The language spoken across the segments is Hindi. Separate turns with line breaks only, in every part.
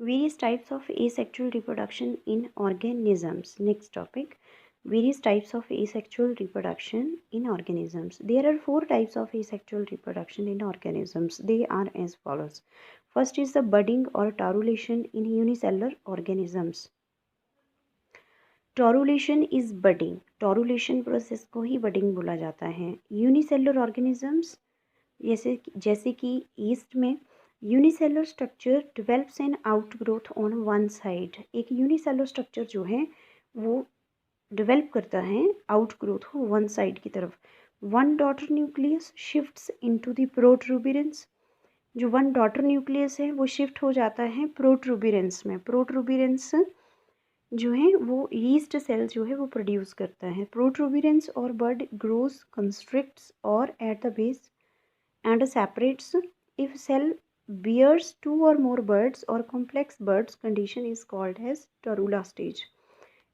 Various types of asexual reproduction in organisms. Next topic. Various types of asexual reproduction in organisms. There are 4 types of asexual reproduction in organisms. They are as follows. First is the budding or torulation in unicellular organisms. Torulation is budding, torulation process को ही बडिंग बोला जाता है. यूनिसेलुलर ऑर्गेनिजम्स जैसे कि ईस्ट में unicellular structure develops an outgrowth on one side. एक यूनिसेलुलर स्ट्रक्चर जो है वो डिवेल्प करता है आउटग्रोथ को वन साइड की तरफ. One daughter nucleus shifts into the protuberance. जो वन डॉटर न्यूक्लियस है वो शिफ्ट हो जाता है प्रोट्रूबिरेंस में. प्रोट्रूबिरेंस जो है वो यीस्ट सेल जो है वो प्रोड्यूस करता है. प्रोट्रूबिरेंस और बड ग्रोज कंस्ट्रिक्ट्स और at the base and separates. If cell bears 2 or more buds और complex buds condition is called as torula stage.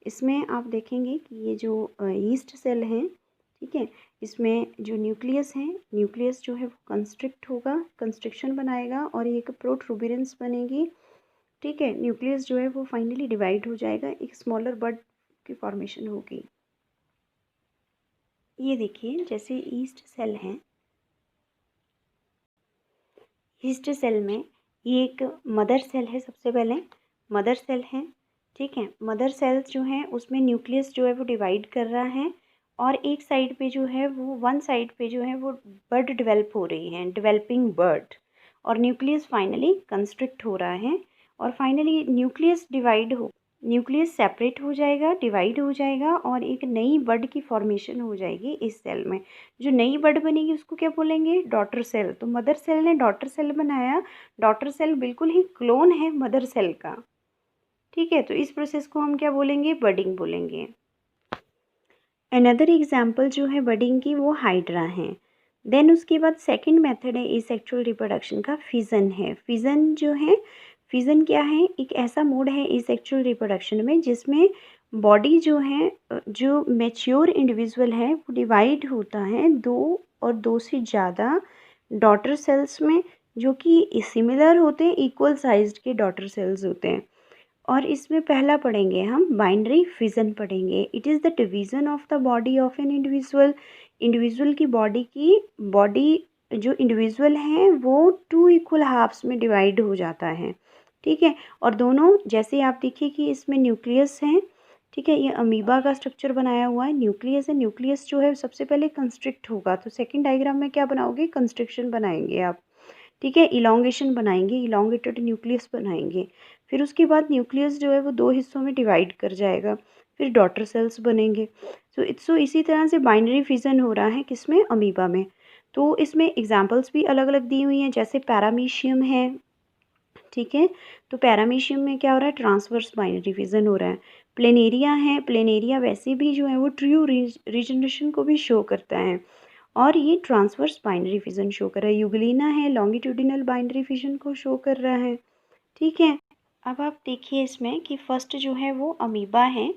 इसमें आप देखेंगे कि ये जो यीस्ट सेल है, ठीक है, इसमें जो न्यूक्लियस है, न्यूक्लियस जो है वो कंस्ट्रिक्ट होगा, कंस्ट्रिक्शन बनाएगा और एक प्रोट्रूबिरेंस बनेगी. ठीक है, न्यूक्लियस जो है वो फाइनली डिवाइड हो जाएगा, एक स्मॉलर बड की फॉर्मेशन होगी. ये देखिए जैसे ईस्ट सेल है, ईस्ट सेल में ये एक मदर सेल है. सबसे पहले मदर सेल है, ठीक है. मदर सेल्स जो हैं उसमें न्यूक्लियस जो है वो डिवाइड कर रहा है और एक साइड पे जो है वो वन साइड पे जो है वो बर्ड डेवलप हो रही है, डेवलपिंग बर्ड, और न्यूक्लियस फाइनली कंस्ट्रिक्ट हो रहा है और फाइनली न्यूक्लियस सेपरेट हो जाएगा, डिवाइड हो जाएगा और एक नई बड की फॉर्मेशन हो जाएगी इस सेल में. जो नई बड बनेगी उसको क्या बोलेंगे? Daughter cell. तो मदर सेल ने डॉटर सेल बनाया. डॉटर सेल बिल्कुल ही क्लोन है मदर सेल का, ठीक है. तो इस प्रोसेस को हम क्या बोलेंगे? बडिंग बोलेंगे. अनदर एग्जाम्पल जो है बडिंग की वो हाइड्रा है. देन उसके बाद सेकेंड मेथड है एसेक्सुअल रिप्रोडक्शन का, फिजन है. फिजन जो है, फिजन क्या है? एक ऐसा मोड है एसेक्सुअल रिप्रोडक्शन में जिसमें बॉडी जो है, जो मैच्योर इंडिविजुअल है वो डिवाइड होता है 2 और 2 से ज़्यादा डॉटर सेल्स में, जो कि सिमिलर होते हैं, इक्वल साइज्ड के डॉटर सेल्स होते हैं. और इसमें पहला पढ़ेंगे हम बाइनरी फिजन पढ़ेंगे. It is the division of the body of an individual. Individual की बॉडी जो इंडिविजुअल है वो 2 इक्वल हाफ्स में डिवाइड हो जाता है, ठीक है. और दोनों, जैसे आप देखिए कि इसमें न्यूक्लियस है, ठीक है, ये अमीबा का स्ट्रक्चर बनाया हुआ है. न्यूक्लियस है, न्यूक्लियस जो है सबसे पहले कंस्ट्रिक्ट होगा. तो सेकंड डायग्राम में क्या बनाओगे? कंस्ट्रिक्शन बनाएंगे आप, ठीक है, इलॉन्गेशन बनाएंगे, इलॉन्गेटेड न्यूक्लियस बनाएंगे. फिर उसके बाद न्यूक्लियस जो है वो 2 हिस्सों में डिवाइड कर जाएगा, फिर डॉटर सेल्स बनेंगे. सो इसी तरह से बाइनरी फिजन हो रहा है किसमें? अमीबा में. तो इसमें एग्जांपल्स भी अलग अलग दी हुई हैं, जैसे पैरामीशियम है, ठीक है. तो पैरामीशियम में क्या हो रहा है? ट्रांसवर्स बाइनरी फिजन हो रहा है. प्लेनेरिया है, प्लेनेरिया वैसे भी जो है वो ट्रू रीजनरेशन को भी शो करता है और ये ट्रांसवर्स बाइनरी फिजन शो कर रहा है. यूग्लिना है, लॉन्गिट्यूडिनल बाइनरी फिजन को शो कर रहा है, ठीक है. अब आप देखिए इसमें कि फर्स्ट जो है वो अमीबा है.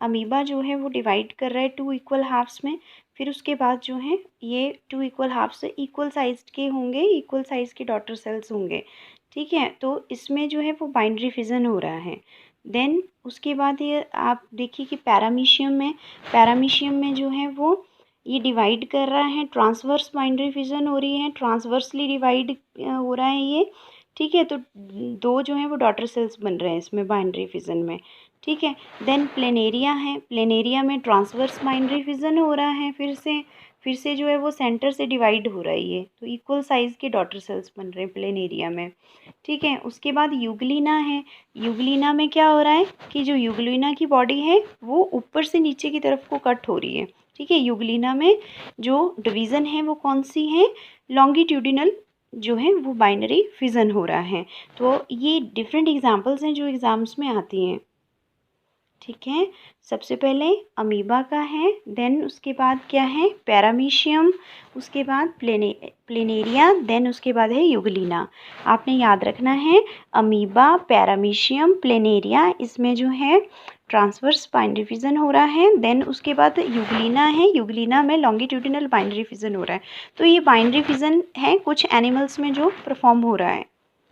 अमीबा जो है वो डिवाइड कर रहा है 2 इक्वल हाफ्स में. फिर उसके बाद जो है ये 2 इक्वल हाफ्स से इक्वल साइज के होंगे, इक्वल साइज के डॉटर सेल्स होंगे, ठीक है. तो इसमें जो है वो बाइनरी फिजन हो रहा है. देन उसके बाद ये आप देखिए कि पैरामीशियम में जो है वो ये डिवाइड कर रहा है, ट्रांसवर्स बाइनरी फिजन हो रही है, ट्रांसवर्सली डिवाइड हो रहा है ये, ठीक है. तो 2 जो है वो डॉटर सेल्स बन रहे हैं इसमें बाइनरी फिजन में, ठीक है. देन प्लेनेरिया है, प्लेनेरिया में ट्रांसवर्स बाइनरी फिजन हो रहा है, फिर से जो है वो सेंटर से डिवाइड हो रही है, तो इक्वल साइज़ के डॉटर सेल्स बन रहे हैं प्लेनेरिया में, ठीक है. उसके बाद यूग्लिना है. यूग्लिना में क्या हो रहा है कि जो यूग्लिना की बॉडी है वो ऊपर से नीचे की तरफ को कट हो रही है, ठीक है. यूग्लिना में जो डिवीज़न है वो कौन सी है? लॉन्गिट्यूडिनल जो है वो बाइनरी फिजन हो रहा है. तो ये डिफरेंट एग्जांपल्स हैं जो एग्ज़ाम्स में आती हैं, ठीक है. सबसे पहले अमीबा का है, देन उसके बाद क्या है? पैरामीशियम, उसके बाद प्लेनेरिया, देन उसके बाद है यूग्लिना. आपने याद रखना है अमीबा, पैरामीशियम, प्लेनेरिया, इसमें जो है ट्रांसवर्स बाइनरी फिजन हो रहा है. देन उसके बाद यूग्लिना है, यूग्लिना में लॉन्गिट्यूडिनल बाइनरी फिजन हो रहा है. तो ये बाइनरी फिजन है कुछ एनिमल्स में जो परफॉर्म हो रहा है.